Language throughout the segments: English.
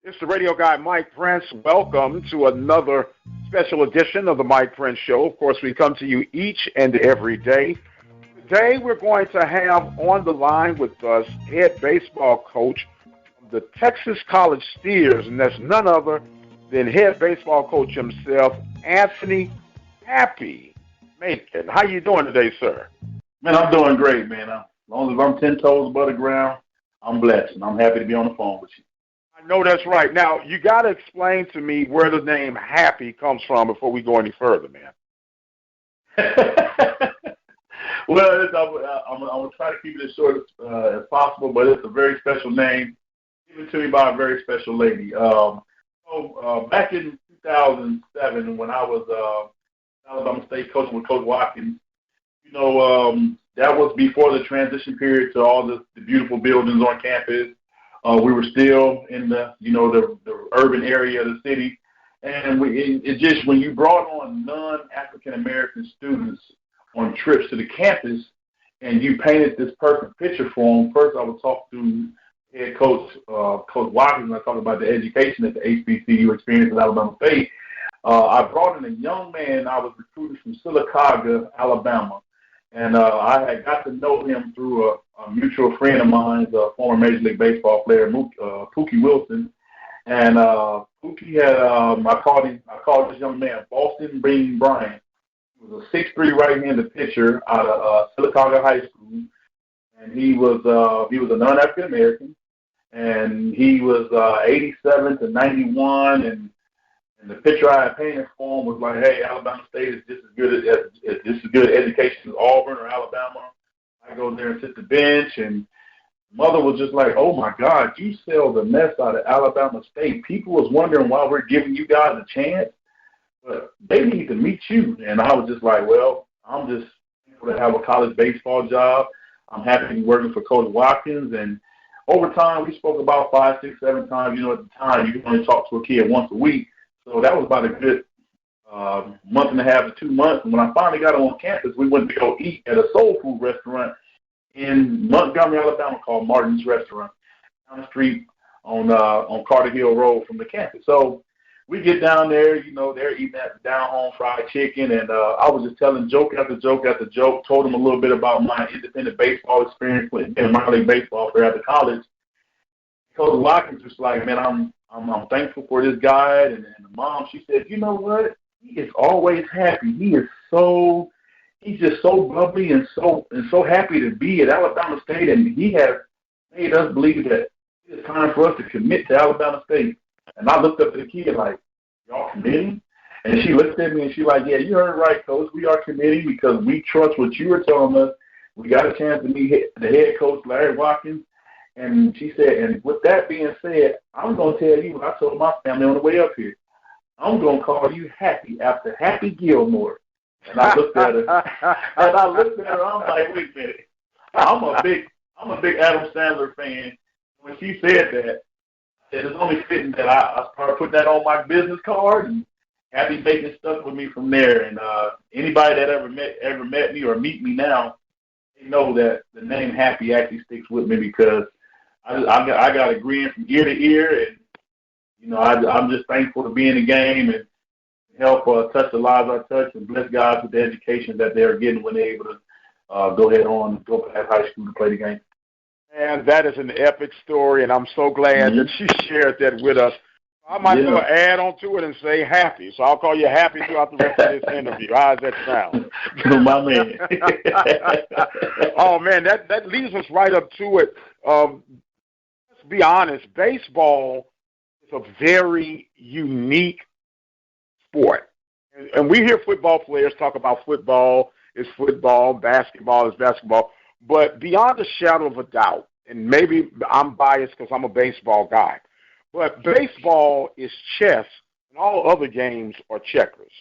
It's the radio guy, Mike Prince. Welcome to another special edition of the Mike Prince Show. Of course, we come to you each and every day. Today, we're going to have on the line with us head baseball coach of the Texas College Steers, and that's none other than head baseball coach himself, Anthony Happy Macon. How you doing today, sir? Man, I'm doing great, man. As long as I'm 10 toes above the ground, I'm blessed, and I'm happy to be on the phone with you. I know that's right. Now, you got to explain to me where the name Happy comes from before we go any further, man. Well, I'm going to try to keep it as short as possible, but it's a very special name given to me by a very special lady. Back in 2007, when I was Alabama State coaching with Coach Watkins, that was before the transition period to all the beautiful buildings on campus. We were still in the urban area of the city, and it just when you brought on non-African American students on trips to the campus, and you painted this perfect picture for them. First, I would talk to head coach Coach Watkins, and I talked about the education that the HBCU experienced at Alabama State. I brought in a young man I was recruited from Sylacauga, Alabama. And I had got to know him through a mutual friend of mine, a former Major League Baseball player, Pookie Wilson. And Pookie had, I called this young man Boston Bean Bryant. He was a 6'3" right-handed pitcher out of Sylacauga High School, and he was a non-African American, and he was 87 to 91, and the picture I had painted for him was like, hey, Alabama State is just as good education as Auburn or Alabama. I go there and sit the bench, and mother was just like, oh, my God, you sell the mess out of Alabama State. People was wondering why we're giving you guys a chance, but they need to meet you. And I was just like, well, I'm just thankful to have a college baseball job. I'm happy to be working for Coach Watkins. And over time, we spoke about 5, 6, 7 times. At the time, you can only talk to a kid once a week. So that was about a good month and a half to 2 months. And when I finally got on campus, we went to go eat at a soul food restaurant in Montgomery, Alabama called Martin's Restaurant down the street on Carter Hill Road from the campus. So we get down there, they're eating that down-home fried chicken. And I was just telling joke after joke after joke, told them a little bit about my independent baseball experience with minor league baseball there after college. Coach Watkins was like, man, I'm thankful for this guy, and the mom, she said, you know what? He is always happy. He's just so bubbly and so happy to be at Alabama State, and he has made us believe that it's time for us to commit to Alabama State. And I looked up at the kid like, y'all committing? And she looked at me and she like, yeah, you heard right, Coach. We are committing because we trust what you were telling us. We got a chance to meet the head coach, Larry Watkins. And she said, and with that being said, I'm going to tell you what I told my family on the way up here. I'm going to call you Happy after Happy Gilmore. And I looked at her, I'm like, wait a minute. I'm a big Adam Sandler fan. When she said that, it's only fitting that I started putting that on my business card, and Happy Bacon stuck with me from there. And anybody that ever met me or meet me now, they know that the name Happy actually sticks with me because I got a grin from ear to ear, and I'm just thankful to be in the game and help touch the lives I touch and bless guys with the education that they're getting when they're able to go past high school to play the game. And that is an epic story, and I'm so glad that she shared that with us. I might as well add on to it and say Happy, so I'll call you Happy throughout the rest of this interview. How does that sound? My man. Oh, man, that leads us right up to it. Let's be honest, baseball is a very unique sport. And we hear football players talk about football is football, basketball is basketball. But beyond a shadow of a doubt, and maybe I'm biased because I'm a baseball guy, but baseball is chess and all other games are checkers.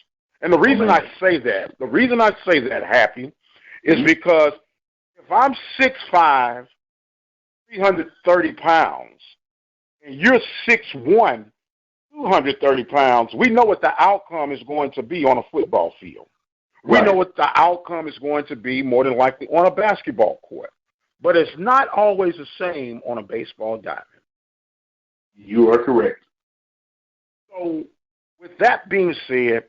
And the reason I say that, Happy, is because if I'm 6'5", 330 pounds, and you're 6'1", 230 pounds, we know what the outcome is going to be on a football field. We know what the outcome is going to be more than likely on a basketball court. But it's not always the same on a baseball diamond. You are correct. that being said,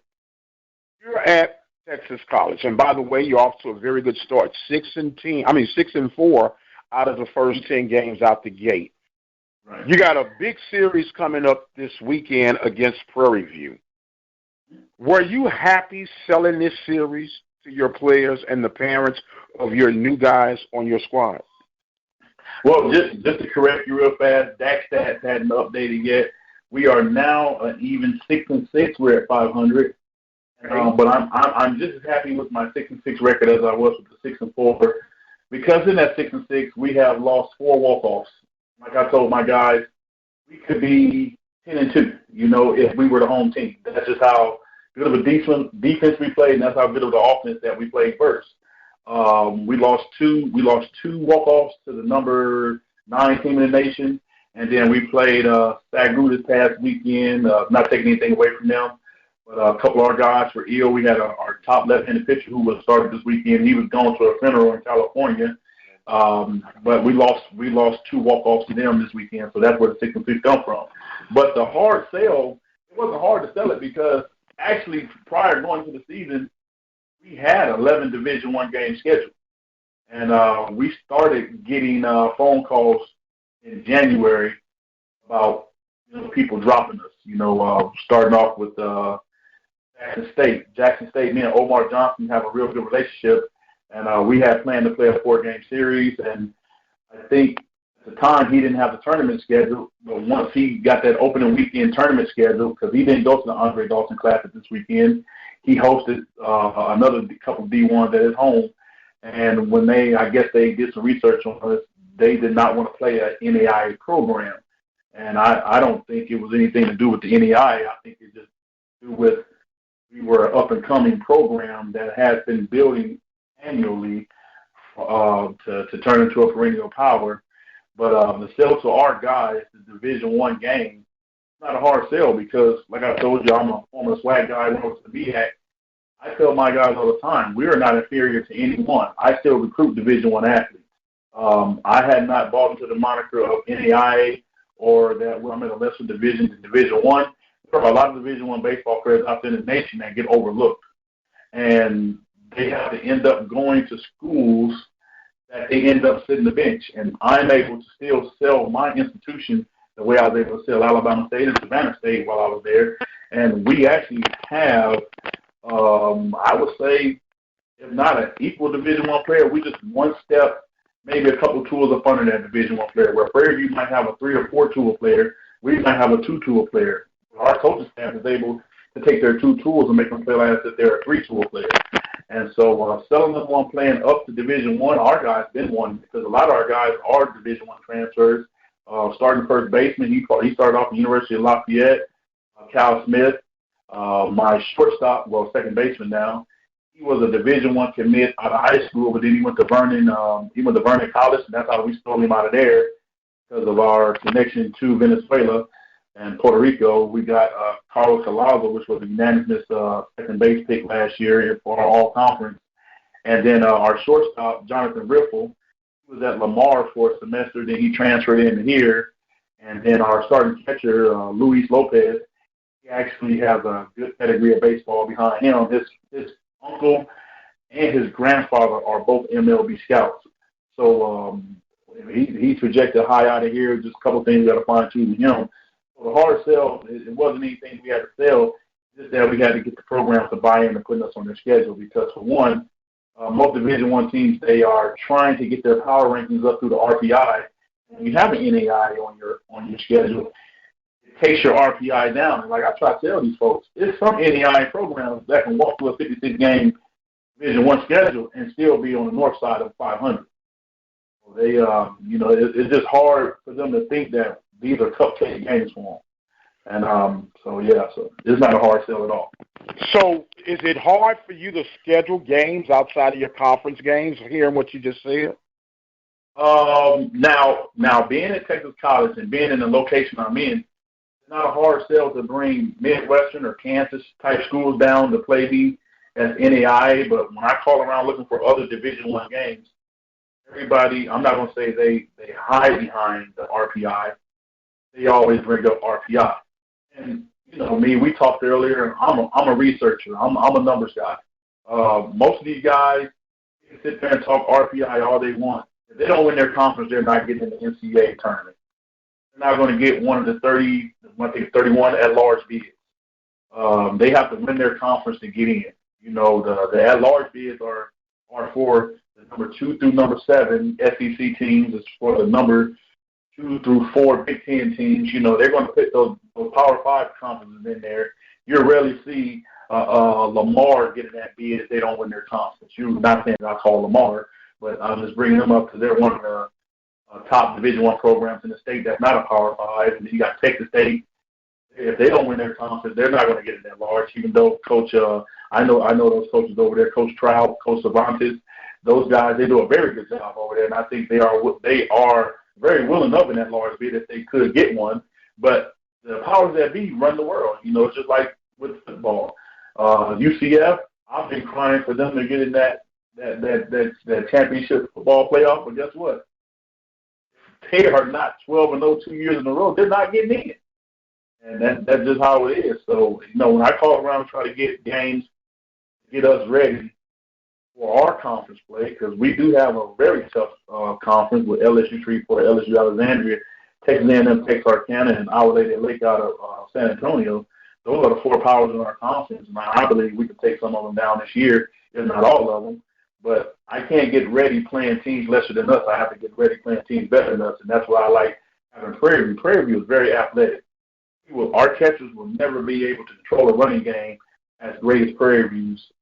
you're at Texas College, and by the way, you're off to a very good start. 6-4 out of the first 10 games out the gate. Right. You got a big series coming up this weekend against Prairie View. Were you happy selling this series to your players and the parents of your new guys on your squad? Well, just to correct you real fast, Dak Stats hadn't updated yet. We are now an even 6-6. We're at 500. But I'm just as happy with my 6-6 record as I was with the 6-4, because in that 6-6 we have lost 4 walk-offs. Like I told my guys, we could be 10-2. If we were the home team. That's just how good of a defense we played, and that's how good of the offense that we played first. We lost two walk-offs to the number 9 team in the nation, and then we played Sagru this past weekend. Not taking anything away from them. But a couple of our guys were ill. We had our top left-handed pitcher who was started this weekend. He was going to a funeral in California. But we lost 2 walk-offs to them this weekend, so that's where the 6-6 come from. But the hard sell, it wasn't hard to sell it because actually prior going to the season, we had 11 Division I games scheduled. And we started getting phone calls in January about people dropping us, starting off with Jackson State, me and Omar Johnson have a real good relationship, and we had planned to play a 4-game series. And I think at the time he didn't have the tournament scheduled, but once he got that opening weekend tournament scheduled, because he didn't go to the Andre Dawson Classic this weekend, he hosted another couple of D1s at his home. And when they did some research on us, they did not want to play an NAIA program. And I don't think it was anything to do with the NAIA. I think it just to do with we were an up-and-coming program that has been building annually to turn into a perennial power. But the sell to our guys, the Division I game, it's not a hard sell because, like I told you, I'm a former swag guy when I was at the BHAC. I tell my guys all the time, we are not inferior to anyone. I still recruit Division I athletes. I had not bought into the moniker of NAIA or that I'm in a lesser division than Division I. There are a lot of Division I baseball players out there in the nation that get overlooked. And they have to end up going to schools that they end up sitting the bench. And I'm able to still sell my institution the way I was able to sell Alabama State and Savannah State while I was there. And we actually have, I would say, if not an equal Division I player, we just one step, maybe a couple tools up under that Division I player. Where Prairie View might have a 3 or 4 tool player, we might have a 2 tool player. Our coaching staff is able to take their 2 tools and make them play like if they're a 3 tool player. And so selling them one playing up to Division I, our guys been one because a lot of our guys are Division I transfers. Starting first baseman, he started off at the University of Lafayette. Cal Smith, my shortstop, second baseman now. He was a Division I commit out of high school, but then he went to Vernon. He went to Vernon College, and that's how we stole him out of there because of our connection to Venezuela and Puerto Rico. We got Carlos Calazo, which was a unanimous second base pick last year for our all-conference. And then our shortstop, Jonathan Riffle, he was at Lamar for a semester. Then he transferred in here. And then our starting catcher, Luis Lopez, he actually has a good pedigree of baseball behind him. His uncle and his grandfather are both MLB scouts. So he's projected high out of here. Just a couple things we got to fine-tune with him. So the hard sell, it wasn't anything we had to sell, just that we had to get the programs to buy in and put us on their schedule because, for one, most Division I teams, they are trying to get their power rankings up through the RPI. When you have an NAI on your schedule, it takes your RPI down. And like I try to tell these folks, there's some NAI programs that can walk through a 56-game Division I schedule and still be on the north side of 500. So they, it's just hard for them to think that these are cupcake games for them. And so it's not a hard sell at all. So is it hard for you to schedule games outside of your conference games, hearing what you just said? Now being at Texas College and being in the location I'm in, it's not a hard sell to bring Midwestern or Kansas type schools down to play these as NAIA. But when I call around looking for other Division I games, everybody, I'm not going to say they hide behind the RPI. They always bring up RPI. And, you know me, we talked earlier. I'm a researcher. I'm a numbers guy. Most of these guys can sit there and talk RPI all they want. If they don't win their conference, they're not getting in the NCAA tournament. They're not going to get one of the 31 at-large bids. They have to win their conference to get in. You know, the at-large bids are for the number 2 through number 7 SEC teams. It's for the number 2 through 4 Big Ten teams. You know, they're going to put those Power 5 conferences in there. You'll rarely see Lamar getting that bid if they don't win their conference. You're not saying I call Lamar, but I'm just bringing them up because they're one of the top Division I programs in the state that's not a Power 5. And then you got Texas State. If they don't win their conference, they're not going to get it that large. Even though Coach, I know those coaches over there, Coach Trout, Coach Cervantes, those guys, they do a very good job over there, and I think they are very willing up in that large bid if they could get one. But the powers that be run the world. You know, it's just like with football. UCF, I've been crying for them to get in that championship football playoff, but guess what? They are not 12-0 2 years in a row. They're not getting in. And that's just how it is. So, you know, when I call around and try to get games, get us ready for our conference play, because we do have a very tough conference with LSU Shreveport, LSU Alexandria, Texas A&M, Texarkana, and Our Lady of Lake out of San Antonio. Those are the 4 powers in our conference. And I believe we can take some of them down this year, if not all of them. But I can't get ready playing teams lesser than us. I have to get ready playing teams better than us, and that's why I like having Prairie View. Prairie View is very athletic. Our catchers will never be able to control a running game as great as Prairie View's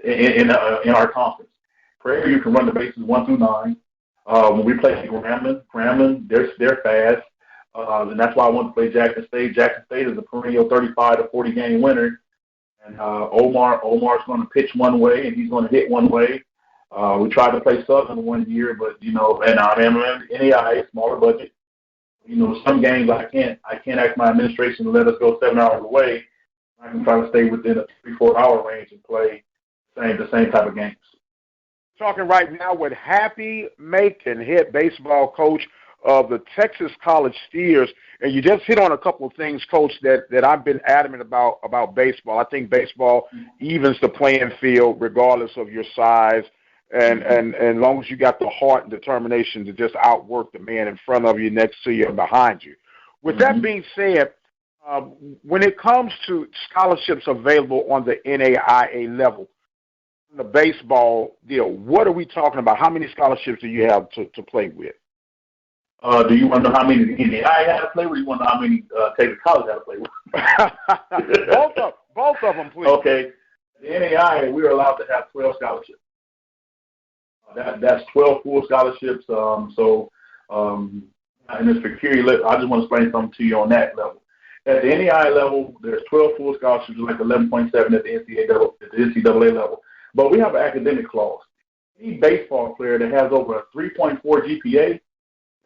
in our conference. Prairie View can run the bases 1 through 9. When we play Grambling, they're fast, and that's why I want to play Jackson State. Jackson State is a perennial 35 to 40 game winner, and Omar's going to pitch one way and he's going to hit one way. We tried to play Southern one year, but you know, and NAIA, smaller budget. You know, some games I can't ask my administration to let us go 7 hours away. I can try to stay within a 3-4 hour range and play the same type of games. Talking right now with Happy Macon, head baseball coach of the Texas College Steers, and you just hit on a couple of things, Coach, that I've been adamant about baseball. I think baseball evens the playing field regardless of your size. And as long as you got the heart and determination to just outwork the man in front of you, next to you, and behind you. With that being said, when it comes to scholarships available on the NAIA level, the baseball deal, what are we talking about? How many scholarships do you have to play with? Do you want to know how many the NAIA had to play with, or do you want to know how many Texas College had to play with? Both of them, please. Okay. The NAIA, we are allowed to have 12 scholarships. That's 12 full scholarships. In this security level, I just want to explain something to you on that level. At the NAIA level, there's 12 full scholarships, like 11.7 at the NCAA level. But we have an academic clause. Any baseball player that has over a 3.4 GPA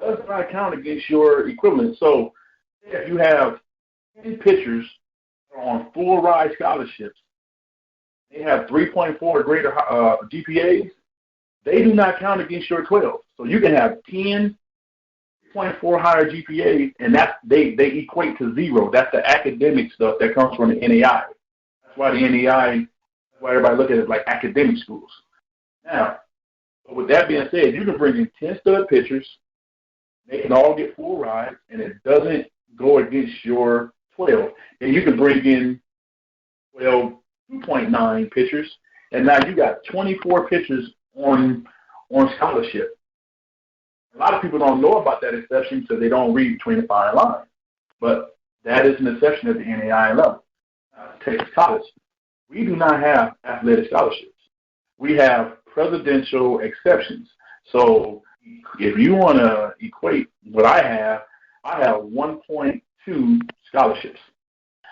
does not count against your equivalent. So if you have 10 pitchers on full ride scholarships, they have 3.4 greater GPAs, they do not count against your 12. So you can have 10, 3.4 higher GPAs, and they equate to 0. That's the academic stuff that comes from the NAIA. That's why the NAIA, that's why everybody look at it like academic schools. Now, with that being said, you can bring in 10 stud pitchers. They can all get full rides, and it doesn't go against your 12. And you can bring in 2.9 pitchers, and now you got 24 pitchers on scholarship. A lot of people don't know about that exception because they don't read between the fine lines. But that is an exception at the NAIA level. Texas College, we do not have athletic scholarships. We have presidential exceptions. So if you want to equate what I have 1.2 scholarships.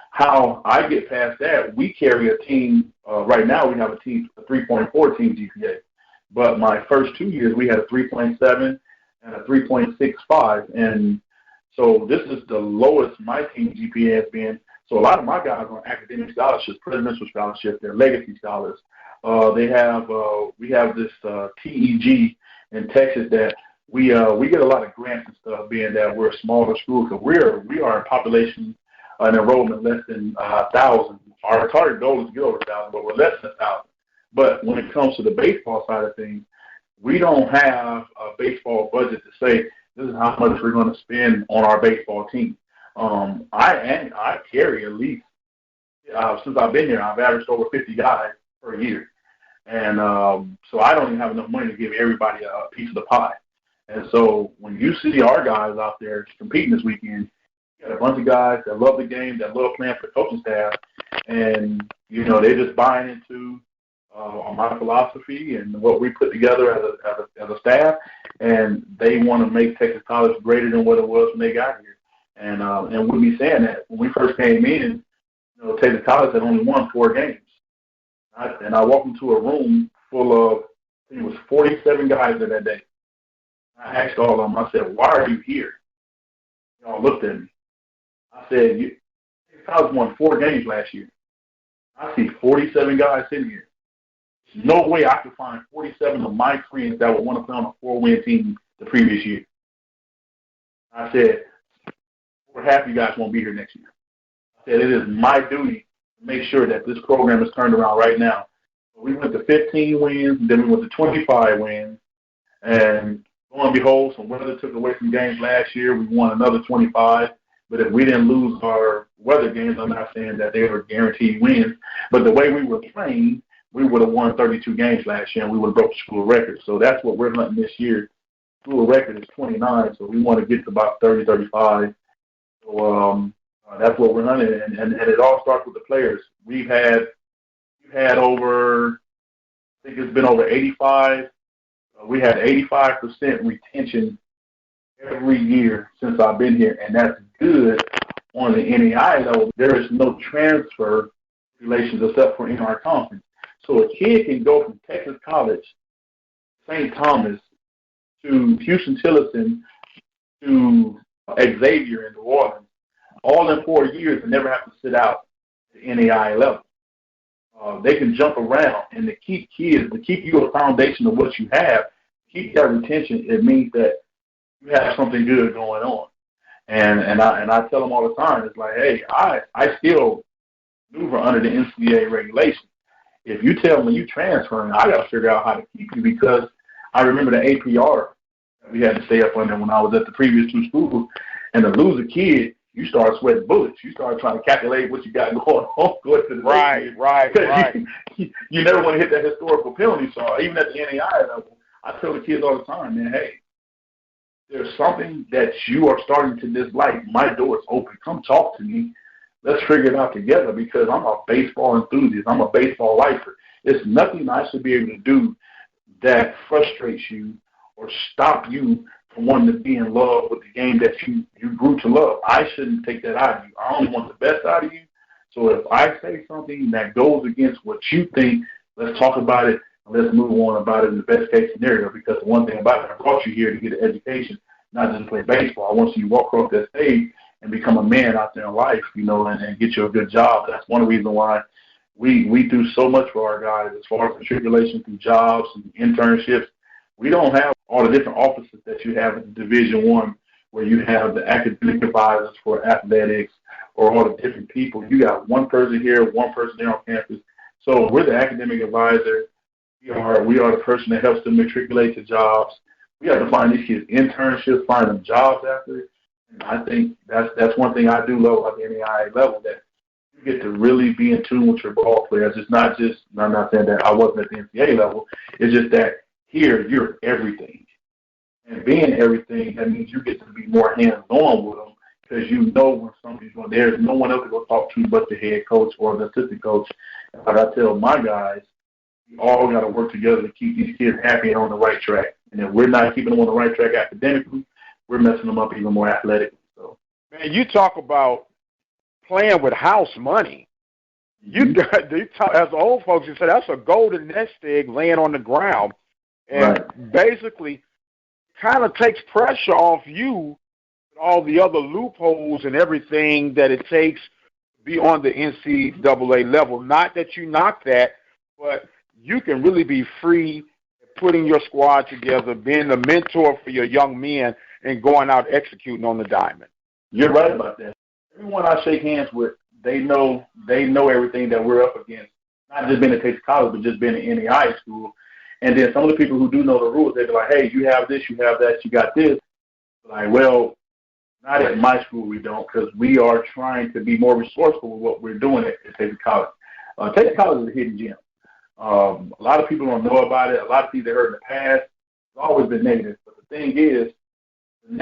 How I get past that, we carry a team. Right now, we have a 3.4 team GPA. But my first 2 years, we had a 3.7 and a 3.65. And so this is the lowest my team GPA has been. So a lot of my guys are on academic scholarships, presidential scholarships, they're legacy scholars. We have this TEG in Texas that we get a lot of grants and stuff, being that we're a smaller school, because we are in population an enrollment less than 1,000. Our target goal is to get over 1,000, but we're less than 1,000. But when it comes to the baseball side of things, we don't have a baseball budget to say this is how much we're going to spend on our baseball team. I carry at least, since I've been here, I've averaged over 50 guys per year. And so I don't even have enough money to give everybody a piece of the pie. And so when you see our guys out there competing this weekend, you got a bunch of guys that love the game, that love playing for the coaching staff, and, they're just buying into my philosophy and what we put together as a staff, and they want to make Texas College greater than what it was when they got here. And with me saying that, when we first came in, Texas College had only won 4 games. And I walked into a room full of, I think it was 47 guys there that day. I asked all of them, I said, why are you here? They all looked at me. I said, Texas College won 4 games last year. I see 47 guys sitting here. There's no way I could find 47 of my friends that would want to play on a 4-win team the previous year. I said, over half you guys won't be here next year. I said, it is my duty to make sure that this program is turned around right now. We went to 15 wins, and then we went to 25 wins. And lo and behold, some weather took away some games last year. We won another 25. But if we didn't lose our weather games, I'm not saying that they were guaranteed wins. But the way we were playing, we would have won 32 games last year, and we would have broke the school record. So that's what we're hunting this year. School record is 29, so we want to get to about 30, 35. So that's what we're hunting, and it all starts with the players. We've had over, I think it's been over 85. We had 85% retention every year since I've been here, and that's good on the NAIA level. There is no transfer relations except for in our conference. So a kid can go from Texas College, St. Thomas, to Houston-Tillotson, to Xavier in New Orleans, all in 4 years and never have to sit out at the NAIA level. They can jump around, and to keep kids, to keep you a foundation of what you have, keep that retention, it means that you have something good going on. And I tell them all the time, it's like, hey, I still maneuver under the NCAA regulations. If you tell me you transferring, I got to figure out how to keep you, because I remember the APR that we had to stay up under when I was at the previous 2 schools. And to lose a kid, you start sweating bullets. You start trying to calculate what you got going on. Going to the Right. You never want to hit that historical penalty. So even at the NAIA level, I tell the kids all the time, man, hey, there's something that you are starting to dislike. My door is open. Come talk to me. Let's figure it out together, because I'm a baseball enthusiast. I'm a baseball lifer. There's nothing I should be able to do that frustrates you or stop you from wanting to be in love with the game that you grew to love. I shouldn't take that out of you. I only want the best out of you. So if I say something that goes against what you think, let's talk about it and let's move on about it in the best case scenario, because the one thing about it, I brought you here to get an education, not just to play baseball. I want you to walk across that stage and become a man out there in life, and get you a good job. That's one reason why we do so much for our guys as far as matriculation through jobs and internships. We don't have all the different offices that you have in Division I, where you have the academic advisors for athletics or all the different people. You got one person here, one person there on campus. So we're the academic advisor. We are the person that helps them matriculate to jobs. We have to find these kids internships, find them jobs after it. And I think that's one thing I do love at the NAIA level, that you get to really be in tune with your ball players. It's not just, I'm not saying that I wasn't at the NCAA level, it's just that here you're everything. And being everything, that means you get to be more hands-on with them, because you know when something's going. There's no one else to go talk to but the head coach or the assistant coach. And like I tell my guys, we all got to work together to keep these kids happy and on the right track. And if we're not keeping them on the right track academically, we're messing them up even more athletically. So, man, you talk about playing with house money. You talk, as old folks, you say that's a golden nest egg laying on the ground, and basically kind of takes pressure off you with all the other loopholes and everything that it takes to be on the NCAA level. Not that you knock that, but you can really be free putting your squad together, being the mentor for your young men, and going out executing on the diamond. You're right about that. everyone I shake hands with, they know everything that we're up against. Not just being at Texas College, but just being in NAIA school. And then some of the people who do know the rules, they're like, hey, you have this, you have that, you got this. Like, well, not at my school we don't, because we are trying to be more resourceful with what we're doing at Texas College. Texas College is a hidden gem. A lot of people don't know about it. A lot of people they heard in the past, it's always been negative. But the thing is, the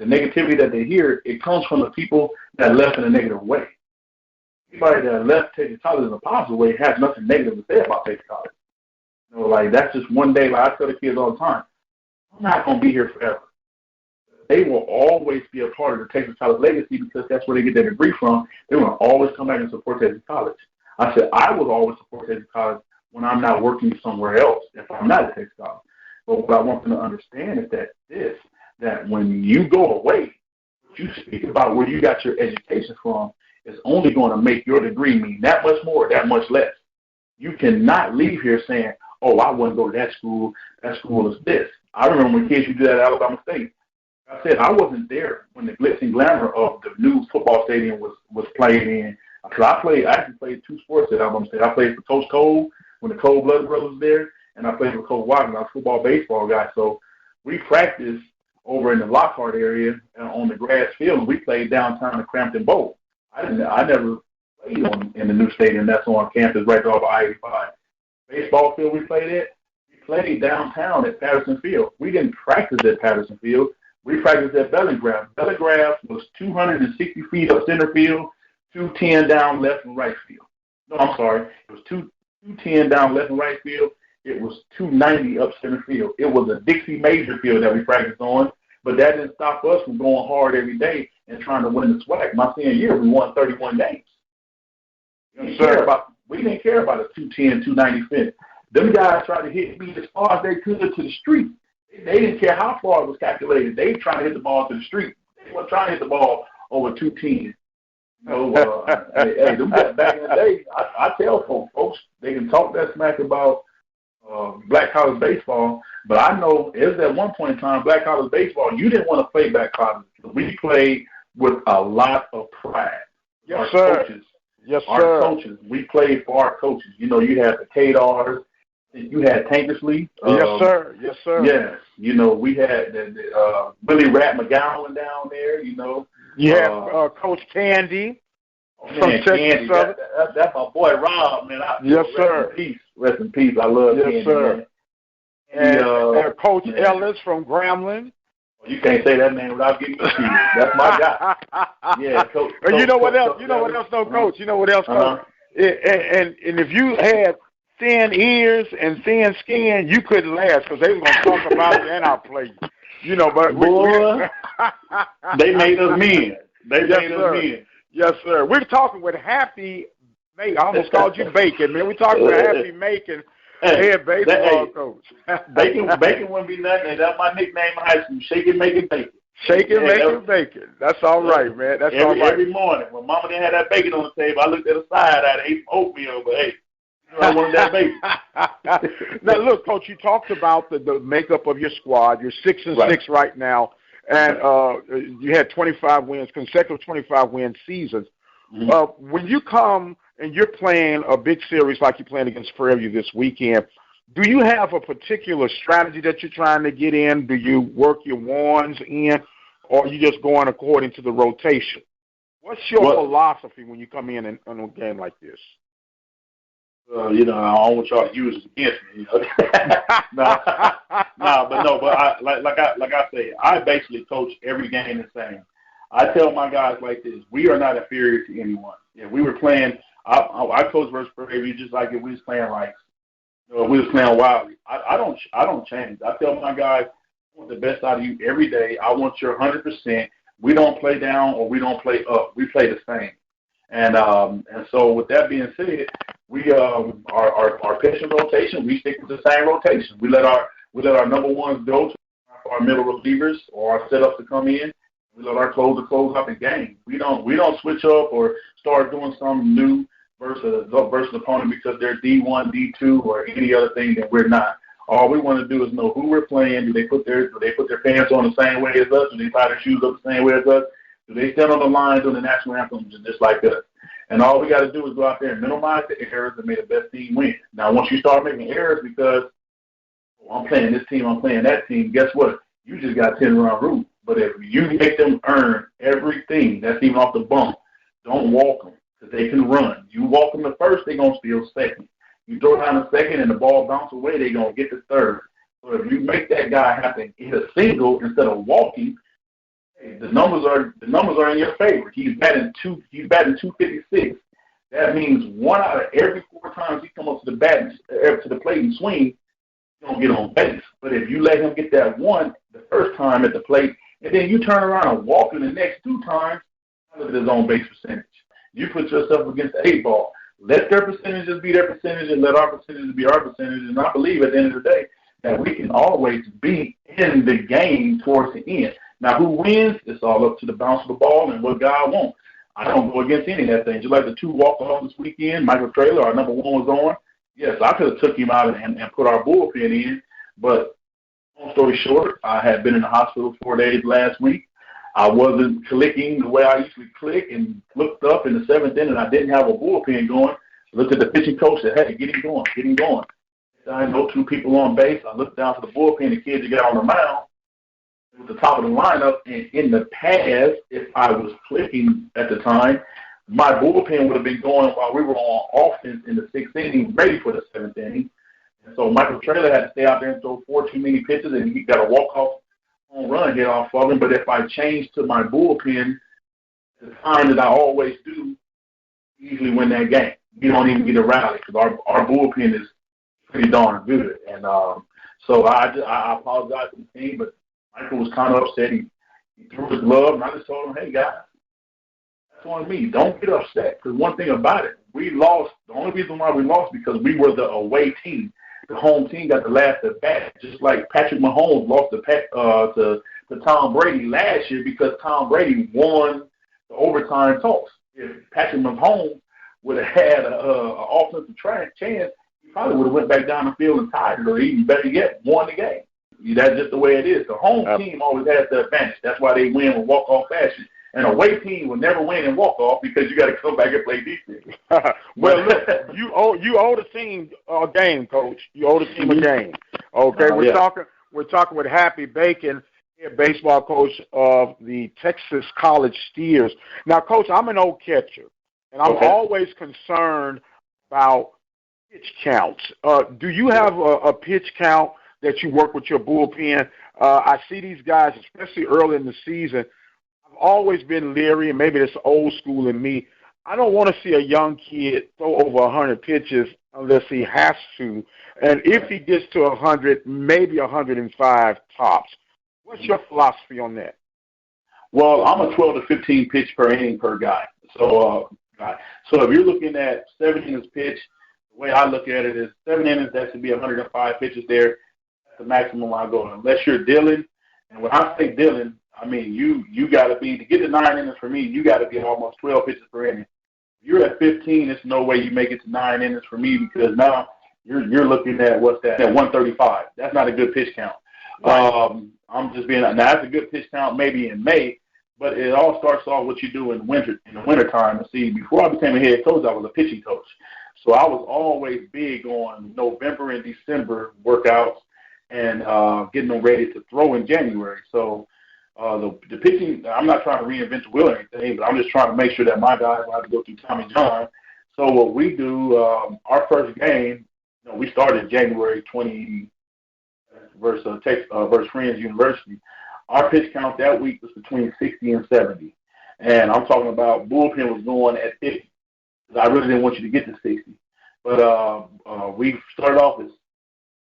negativity that they hear, it comes from the people that left in a negative way. Anybody that left Texas College in a positive way has nothing negative to say about Texas College. You know, like, that's just one day, like I tell the kids all the time, I'm not going to be here forever. They will always be a part of the Texas College legacy because that's where they get their degree from. They're going to always come back and support Texas College. I said, I will always support Texas College when I'm not working somewhere else, if I'm not at Texas College. But what I want them to understand is that when you go away, what you speak about where you got your education from is only going to make your degree mean that much more, that much less. You cannot leave here saying, oh, I wouldn't go to that school is this. I remember when kids used to do that at Alabama State. I said I wasn't there when the glitz and glamour of the new football stadium was played in. Because I actually played two sports at Alabama State. I played for Coach Cole when the Cole Blood Brothers was there, and I played for Coach Wagner. I was a football baseball guy. So we practiced over in the Lockhart area on the grass field, and we played downtown at Crampton Bowl. I never played in the new stadium that's on campus right there off I-85. Baseball field we played at, we played downtown at Patterson Field. We didn't practice at Patterson Field. We practiced at Bellingraph. Bellingraph was 260 feet up center field, 210 down left and right field. No, I'm sorry. It was 210 down left and right field. It was 290 up center field. It was a Dixie Major field that we practiced on, but that didn't stop us from going hard every day and trying to win the SWAC. My senior year, we won 31 games. We didn't care about a 210, 290 fit. Them guys tried to hit me as far as they could to the street. They didn't care how far it was calculated. They were trying to hit the ball to the street. They weren't trying to hit the ball over 210. Hey, them guys back in the day, I tell folks, they can talk that smack about black college baseball, but I know it was at one point in time, black college baseball, you didn't want to play black college. We played with a lot of pride. Yes, sir. Our coaches, we played for our coaches. You know, you had the Kadars, you had Tankersley. Yes, sir. Yes. You know, we had Billy Rat McGowan down there, you know. You had Coach Candy from Texas Southern. That's my boy Rob, man. Yes, sir. Rest in peace. I love Candy. Yes, sir. And Coach Ellis from Grambling. You can't say that name without getting me teased. That's my guy. Yeah, Coach. You know what else? You know what else, though, Coach? You know what else, Coach? And if you had thin ears and thin skin, you couldn't last because they were going to talk about you and outplay you. You know, but they made us men. They made us men. Yes, sir. We're talking with Happy Macon. I almost called you Bacon, man. We're talking with Happy Macon, head baseball coach. Bacon wouldn't be nothing. That's my nickname in high school. Shake it, make it bacon. Shake it, make it bacon. That's all right, man. That's all right. Every morning when Mama didn't have that bacon on the table, I looked at the side. I ate oatmeal, but hey, I wanted that bacon. Now, look, Coach, you talked about the makeup of your squad. You're 6-6 right now, and you had 25 wins, consecutive 25-win seasons. Mm-hmm. When you come and you're playing a big series like you're playing against Prairie View this weekend, do you have a particular strategy that you're trying to get in? Do you work your wands in, or are you just going according to the rotation? What's your philosophy when you come in a game like this? You know, I don't want y'all to use it against me. You know? Like I say, I basically coach every game the same. I tell my guys like this: we are not inferior to anyone. If we were playing, I coach versus Prairie View just like if we was playing like, you know, we was playing wildly. I don't change. I tell my guys, I want the best out of you every day. I want your 100%. We don't play down or we don't play up. We play the same. And so with that being said, we our pitching rotation, we stick with the same rotation. We let our number ones go to our middle relievers or our setups to come in. We let our closer close out the game. We don't switch up or start doing something new versus opponent because they're D1, D2, or any other thing that we're not. All we want to do is know who we're playing. Do they put their pants on the same way as us? Do they tie their shoes up the same way as us? Do they stand on the line during the national anthem just like us? And all we got to do is go out there and minimize the errors and make the best team win. Now, once you start making errors because I'm playing this team, I'm playing that team, guess what? You just got 10-run rule. But if you make them earn everything, that's even off the bump, don't walk them because they can run. You walk them the first, they're going to steal second. You throw down the second and the ball bounces away, they're going to get the third. So if you make that guy have to hit a single instead of walking, hey, the numbers are in your favor. He's batting 256. That means 1 out of every 4 times he comes up to the plate and swing, he's going to get on base. But if you let him get that one the first time at the plate, and then you turn around and walk him the next 2 times, look at his own base percentage. You put yourself against the 8 ball. Let their percentages be their percentage and let our percentages be our percentage. And I believe at the end of the day that we can always be in the game towards the end. Now, who wins, it's all up to the bounce of the ball and what God wants. I don't go against any of that thing. Just like the 2 walk-offs this weekend, Michael Traylor, our number 1 was on. Yes, I could have took him out and put our bullpen in, but long story short, I had been in the hospital 4 days last week. I wasn't clicking the way I usually click and looked up in the 7th inning. I didn't have a bullpen going. I looked at the pitching coach and said, hey, get him going. I know 2 people on base. I looked down to the bullpen, the kids that got on the mound. It was the top of the lineup, and in the past, if I was clicking at the time, my bullpen would have been going while we were on offense in the 6th inning, ready for the 7th inning. And so Michael Traylor had to stay out there and throw 4 too many pitches, and he got a walk-off home run hit off of him. But if I change to my bullpen, the time that I always do, usually win that game. You don't even get a rally because our bullpen is pretty darn good. And so I apologize to the team, but Michael was kind of upset. He threw his glove, and I just told him, hey, guys, that's on me. Don't get upset because one thing about it, we lost. The only reason why we lost because we were the away team. The home team got the last at bat, just like Patrick Mahomes lost to Tom Brady last year because Tom Brady won the overtime toss. If Patrick Mahomes would have had an offensive chance, he probably would have went back down the field and tied it, or even better yet, won the game. That's just the way it is. The home team always has the advantage. That's why they win with walk-off fashion. An away team will never win in walk-off because you got to come back and play defense. Well, look, you owe the team a game, Coach. You owe the team a game. Okay, we're talking with Happy Bacon, head baseball coach of the Texas College Steers. Now, Coach, I'm an old catcher, and I'm always concerned about pitch counts. Do you have a pitch count that you work with your bullpen? I see these guys, especially early in the season. I've always been leery, and maybe it's old school in me. I don't want to see a young kid throw over 100 pitches unless he has to. And if he gets to 100, maybe 105 tops. What's your philosophy on that? Well, I'm a 12 to 15 pitch per inning per guy. So if you're looking at 7 innings pitch, the way I look at it is 7 innings, that should be 105 pitches there. That's the maximum I go. Unless you're Dylan, and when I say Dylan, I mean you got to be, to get to 9 innings for me, you got to be almost 12 pitches per inning. If you're at 15, there's no way you make it to 9 innings for me because now you're looking at, what's that, at 135. That's not a good pitch count. I'm just being, now that's a good pitch count maybe in May, but it all starts off what you do in the wintertime. And see, before I became a head coach, I was a pitching coach. So I was always big on November and December workouts and getting them ready to throw in January. So the pitching, I'm not trying to reinvent the wheel or anything, but I'm just trying to make sure that my guys don't have to go through Tommy John. So what we do, our first game, we started January 20 versus Friends University. Our pitch count that week was between 60 and 70. And I'm talking about bullpen was going at 50. I really didn't want you to get to 60. But we started off at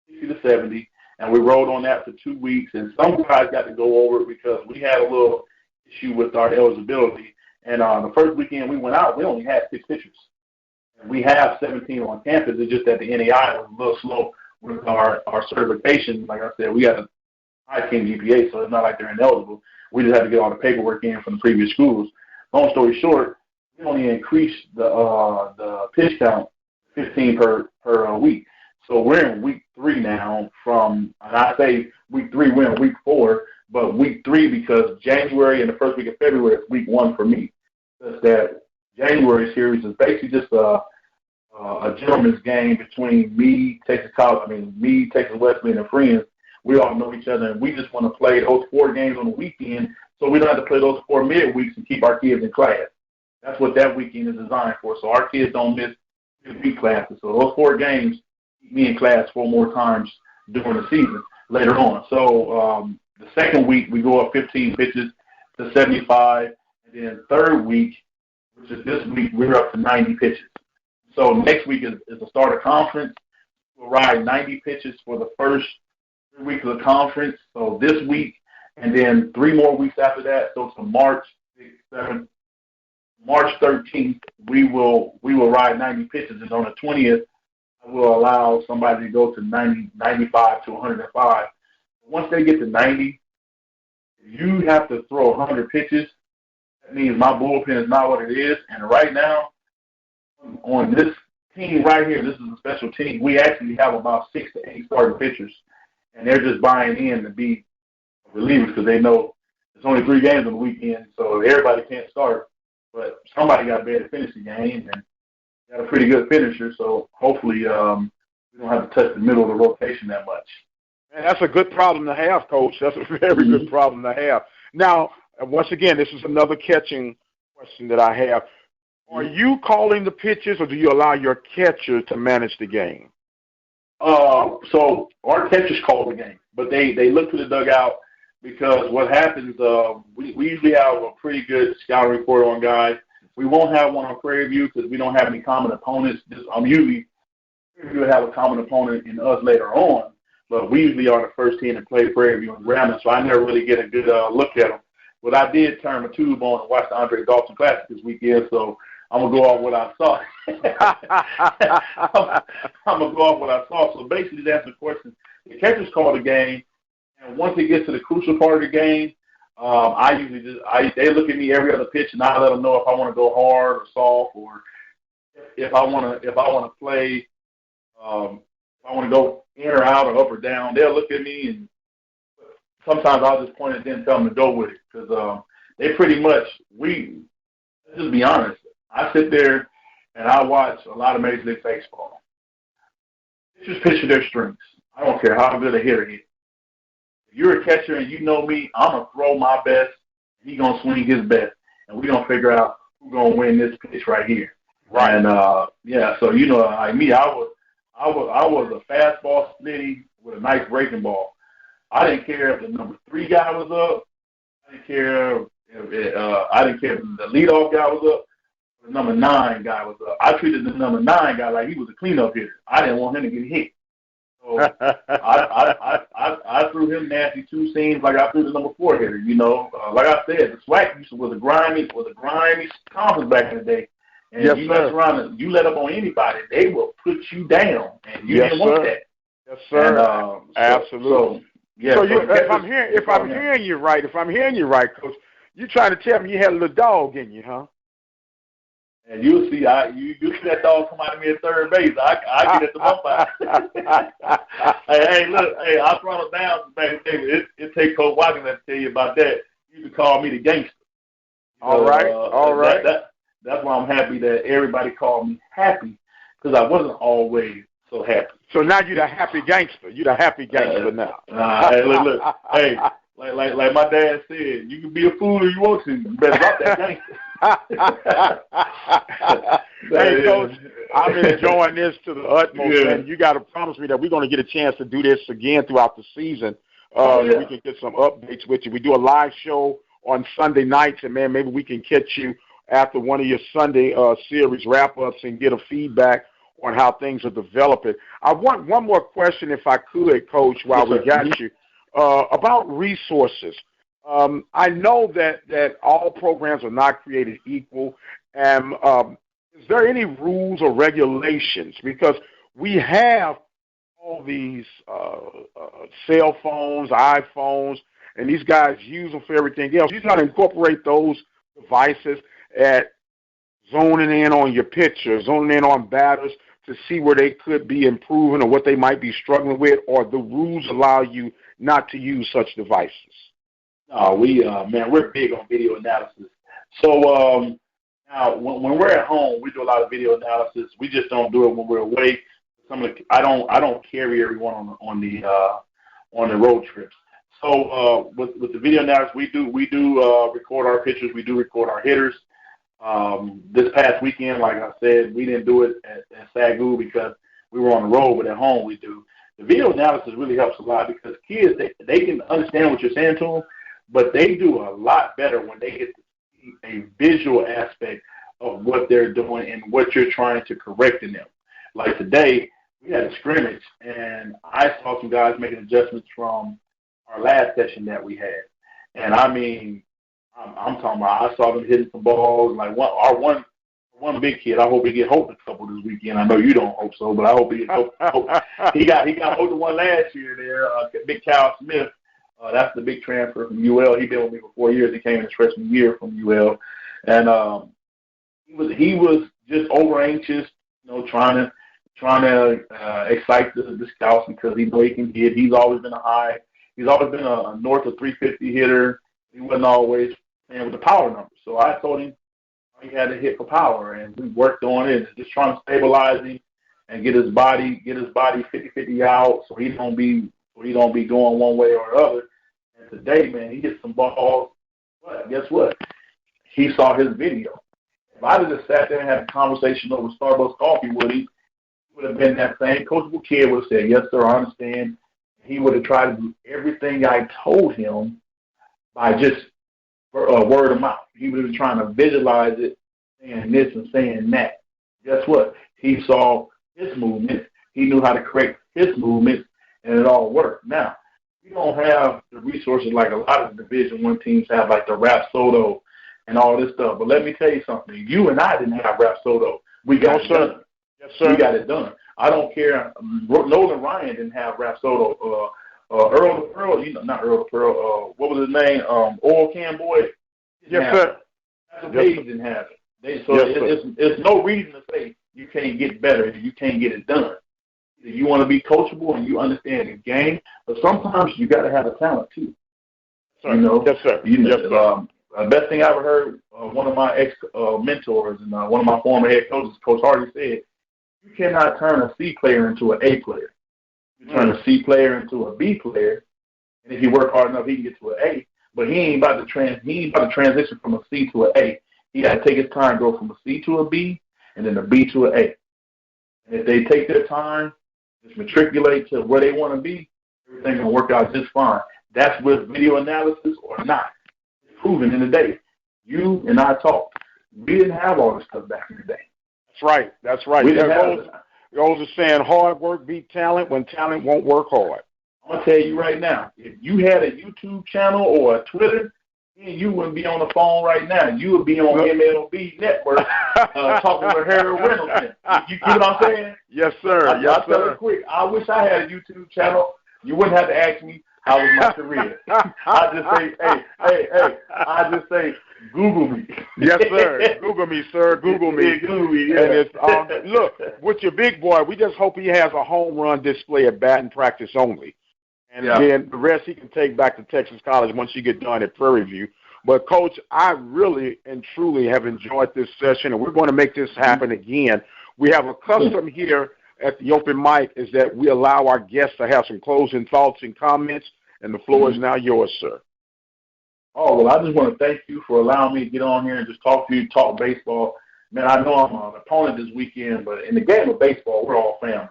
60 to 70, and we rode on that for 2 weeks. And some guys got to go over it because we had a little issue with our eligibility. And the first weekend we went out, we only had 6 pitchers. And we have 17 on campus. It's just that the NAIA was a little slow with our certification. Like I said, we got a high team GPA, so it's not like they're ineligible. We just had to get all the paperwork in from the previous schools. Long story short, we only increased the pitch count 15 per week. So we're in week 3 now and I say week 3, we're in week 4, but week 3 because January and the first week of February is week 1 for me. That's that January series is basically just a gentleman's game between me, Texas Wesleyan, and friends. We all know each other, and we just want to play those 4 games on the weekend so we don't have to play those 4 midweeks and keep our kids in class. That's what that weekend is designed for, so our kids don't miss midweek classes. So those 4 games keep me in class 4 more times during the season later on. So the second week, we go up 15 pitches to 75, and then third week, which is this week, we're up to 90 pitches. So next week is the start of conference. We'll ride 90 pitches for the first 3 weeks of the conference. So this week, and then 3 more weeks after that. So to March 6th, 7th, March 13th, we will ride 90 pitches, and on the 20th, I will allow somebody to go to 90, 95 to 105. Once they get to 90, you have to throw 100 pitches. That means my bullpen is not what it is. And right now, on this team right here, this is a special team, we actually have about 6 to 8 starting pitchers. And they're just buying in to be relievers because they know there's only 3 games on the weekend, so everybody can't start. But somebody got to be able to finish the game, and got a pretty good finisher, so hopefully we don't have to touch the middle of the rotation that much. Man, that's a good problem to have, Coach. That's a very good problem to have. Now, once again, this is another catching question that I have. Are you calling the pitches, or do you allow your catcher to manage the game? So our catchers call the game, but they look to the dugout because what happens, we usually have a pretty good scouting report on guys. We won't have one on Prairie View because we don't have any common opponents. Usually Prairie View will have a common opponent in us later on, but we usually are the first team to play Prairie View and Grambling, so I never really get a good look at them. But I did turn my tube on and watch the Andre Dawson Classic this weekend, so I'm going to go off what I saw. I'm going to go off what I saw. So basically, that's the question. The catchers call the game, and once it gets to the crucial part of the game, I usually they look at me every other pitch, and I let them know if I want to go hard or soft, or if I want to play, if I want to go in or out or up or down. They'll look at me, and sometimes I'll just point at them and tell them to go with it because they pretty much let's just be honest. I sit there and I watch a lot of Major League Baseball. Pitchers pitch to their strengths. I don't care how good a hitter is. If you're a catcher and you know me, I'm going to throw my best, and he's going to swing his best, and we're going to figure out who's going to win this pitch right here. Right. And, so, like me, I was a fastball splitty with a nice breaking ball. I didn't care if the number 3 guy was up. I didn't care if the leadoff guy was up. The number 9 guy was up. I treated the number 9 guy like he was a cleanup hitter. I didn't want him to get hit. So I threw him nasty 2 seams like I threw the number 4 hitter. Like I said, the SWAC was a grimy conference back in the day. And yes, you mess around and you let up on anybody, they will put you down, and you didn't want that. Yes, sir. And, absolutely. If I'm hearing you right, Coach, you're trying to tell me you had a little dog in you, huh? And you'll see, you see that dog come out of me at third base. I get at the umpire. Hey, I brought it down back in the day. It takes Coach Watkins to tell you about that. You can call me the gangster. All right. That's why I'm happy that everybody called me happy, because I wasn't always so happy. So now you're the happy gangster. You're the happy gangster now. Hey, look. Hey, like my dad said, you can be a fool if you want to. You better drop that gangster. Hey, Coach, I'm enjoying this to the utmost, and you got to promise me that we're going to get a chance to do this again throughout the season. We can get some updates with you. We do a live show on Sunday nights, and, man, maybe we can catch you after one of your Sunday series wrap-ups and get a feedback on how things are developing. I want one more question, if I could, Coach, while we got you, about resources. I know that all programs are not created equal. And is there any rules or regulations? Because we have all these cell phones, iPhones, and these guys use them for everything else. You got to incorporate those devices at zoning in on your pitchers, zoning in on batters to see where they could be improving or what they might be struggling with, or the rules allow you not to use such devices? No, man, we're big on video analysis. So now, when we're at home, we do a lot of video analysis. We just don't do it when we're away. I don't carry everyone on the road trips. So with the video analysis, we do record our pitchers. We do record our hitters. This past weekend, like I said, we didn't do it at SAGU because we were on the road, but at home we do. The video analysis really helps a lot because kids, they can understand what you're saying to them, but they do a lot better when they get to see a visual aspect of what they're doing and what you're trying to correct in them. Like today, we had a scrimmage, and I saw some guys making adjustments from our last session that we had. And I mean, I'm talking about, I saw them hitting some balls. Like one big kid, I hope he get hope a couple this weekend. I know you don't hope so, but I hope he get hope. He got hope the one last year there, Big Cal Smith. That's the big transfer from UL. He's been with me for 4 years. He came in his freshman year from UL, and he was just over anxious, trying to excite the scouts because he know he can hit. He's always been a north of 350 hitter. He wasn't always playing with the power numbers. So I told him he had to hit for power, and we worked on it, just trying to stabilize him and get his body 50-50 out so he don't be going one way or the other. And today, man, he hit some balls. But guess what? He saw his video. If I'd have just sat there and had a conversation over Starbucks coffee with him, he would have been that same coachable kid would have said, yes, sir, I understand. He would have tried to do everything I told him by just word of mouth. He would have been trying to visualize it, saying this and saying that. Guess what? He saw his movements. He knew how to correct his movements, and it all worked. Now, we don't have the resources like a lot of Division I teams have, like the Rapsodo and all this stuff. But let me tell you something. You and I didn't have Rapsodo. We got it done. Yes, sir. We got it done. I don't care. Nolan Ryan didn't have Rapsodo. Earl the Pearl, not Earl the Pearl. What was his name? Oil Can Boy. Yes, sir. That's what Page didn't have it. It's no reason to say you can't get better if you can't get it done. You want to be coachable and you understand the game, but sometimes you got to have a talent too. Sorry. Yes, sir. Yes, sir. The best thing I ever heard, one of my ex-mentors and one of my former head coaches, Coach Hardy, said, you cannot turn a C player into an A player. You turn a C player into a B player, and if you work hard enough, he can get to an A. But he ain't about to transition from a C to an A. He got to take his time, go from a C to a B, and then a B to an A. And if they take their time, just matriculate to where they want to be, everything's going to work out just fine. That's with video analysis or not. It's proven in the day. You and I talked. We didn't have all this stuff back in the day. That's right. Goes to saying hard work beat talent when talent won't work hard. I'm going to tell you right now, if you had a YouTube channel or a Twitter, you wouldn't be on the phone right now. You would be on MLB Network talking with Harold Reynolds. You get what I'm saying? Yes, sir. I'll tell you quick. I wish I had a YouTube channel. You wouldn't have to ask me how was my career. I just say, I just say, Google me. Yes, sir. Google me, sir. Google me. Yeah, Google me. Yeah. And it's look, with your big boy, we just hope he has a home run display at batting practice only. And then the rest he can take back to Texas College once you get done at Prairie View. But, Coach, I really and truly have enjoyed this session, and we're going to make this happen again. We have a custom here at the open mic is that we allow our guests to have some closing thoughts and comments, and the floor is now yours, sir. Oh, well, I just want to thank you for allowing me to get on here and just talk to you, talk baseball. Man, I know I'm an opponent this weekend, but in the game of baseball, we're all family.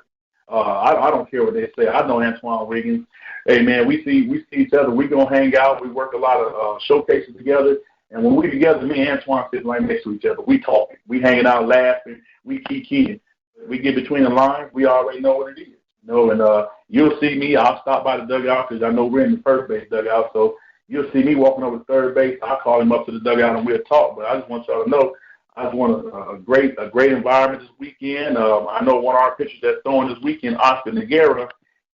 I don't care what they say. I know Antoine Wiggins. Hey, man, we see each other. We gonna hang out. We work a lot of showcases together. And when we together, me and Antoine sitting right next to each other. We talking. We hanging out, laughing. We kikiing. We get between the lines. We already know what it is. And you'll see me. I'll stop by the dugout because I know we're in the first base dugout. So you'll see me walking over to third base. I'll call him up to the dugout and we'll talk. But I just want y'all to know, I just want a great environment this weekend. I know one of our pitchers that's throwing this weekend, Oscar Noguera,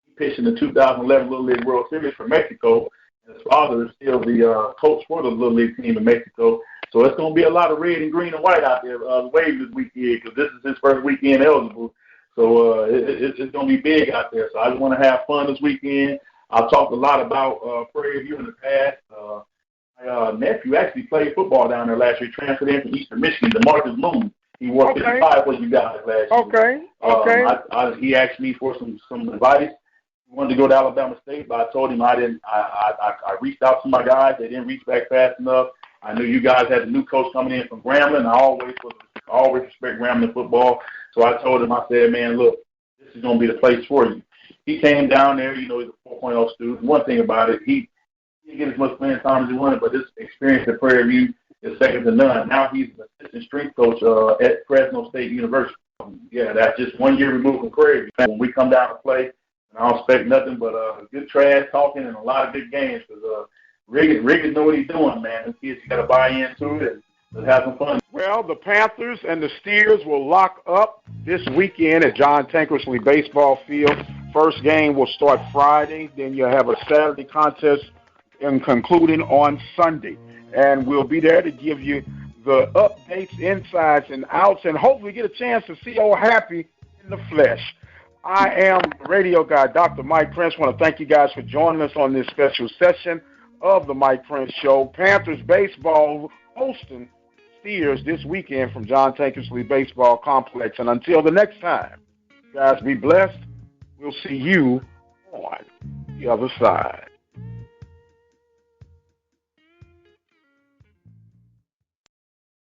he pitched in the 2011 Little League World Series for Mexico. And his father is still the coach for the Little League team in Mexico. So it's going to be a lot of red and green and white out there wave this weekend because this is his first weekend eligible. So it's going to be big out there. So I just want to have fun this weekend. I've talked a lot about Prairie View in the past. My nephew actually played football down there last year, transferred in from Eastern Michigan, DeMarcus Moon. He wore 55 for you guys last year. Okay. He asked me for some advice. He wanted to go to Alabama State, but I told him I didn't. I reached out to my guys. They didn't reach back fast enough. I knew you guys had a new coach coming in from Grambling. I always respect Grambling football. So I told him, I said, man, look, this is going to be the place for you. He came down there. You know, he's a 4.0 student. One thing about it, he didn't get as much playing time as he wanted, but his experience at Prairie View is second to none. Now he's an assistant strength coach at Fresno State University. Yeah, that's just 1 year removed from Prairie View. When we come down to play, I don't expect nothing but good trash talking and a lot of good games because Riggins know what he's doing, man. The kids, you got to buy into it and let's have some fun. Well, the Panthers and the Steers will lock up this weekend at John Tankersley Baseball Field. First game will start Friday. Then you'll have a Saturday contest and concluding on Sunday. And we'll be there to give you the updates, insides, and outs, and hopefully get a chance to see old Happy in the flesh. I am radio guy, Dr. Mike Prince. I want to thank you guys for joining us on this special session of the Mike Prince Show. Panthers baseball hosting Steers this weekend from John Tankersley Baseball Complex. And until the next time, guys, be blessed. We'll see you on the other side.